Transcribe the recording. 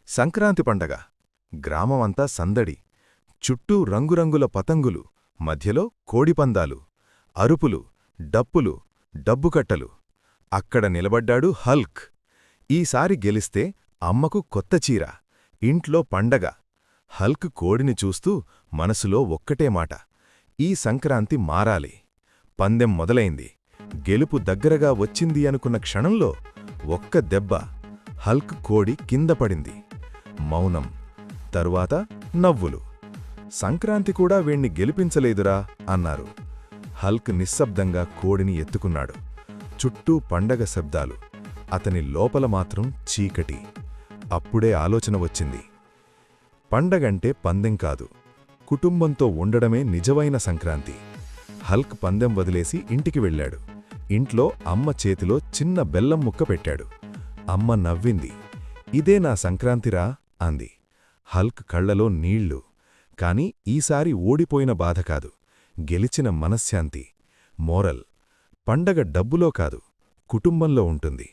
సంక్రాంతి పండగ. గ్రామమంతా సందడి. చుట్టూ రంగురంగుల పతంగులు, మధ్యలో కోడిపందాలు, అరుపులు, డప్పులు, డబ్బుకట్టలు. అక్కడ నిలబడ్డాడు హల్క్. ఈసారి గెలిస్తే అమ్మకు కొత్త చీర, ఇంట్లో పండగ. హల్క్ కోడిని చూస్తూ మనసులో ఒక్కటే మాట: ఈ సంక్రాంతి మారాలి. పందెం మొదలైంది. గెలుపు దగ్గరగా వచ్చింది అనుకున్న క్షణంలో ఒక్క దెబ్బ. హల్క్ కోడి కింద పడింది. మౌనం. తరువాత నవ్వులు. సంక్రాంతి కూడా వీణ్ణి గెలిపించలేదురా అన్నారు. హల్క్ నిశ్శబ్దంగా కోడిని ఎత్తుకున్నాడు. చుట్టూ పండగ శబ్దాలు, అతని లోపల మాత్రం చీకటి. అప్పుడే ఆలోచన వచ్చింది. పండగంటే పందెం కాదు, కుటుంబంతో ఉండడమే నిజమైన సంక్రాంతి. హల్క్ పందెం వదిలేసి ఇంటికి వెళ్ళాడు. ఇంట్లో అమ్మ చేతిలో చిన్న బెల్లం ముక్క పెట్టాడు. అమ్మ నవ్వింది. ఇదే నా సంక్రాంతిరా అంది. హల్క్ కళ్లలో నీళ్లు. కాని ఈసారి ఓడిపోయిన బాధ కాదు, గెలిచిన మనశ్శాంతి. మోరల్: పండగ డబ్బులో కాదు, కుటుంబంలో ఉంటుంది.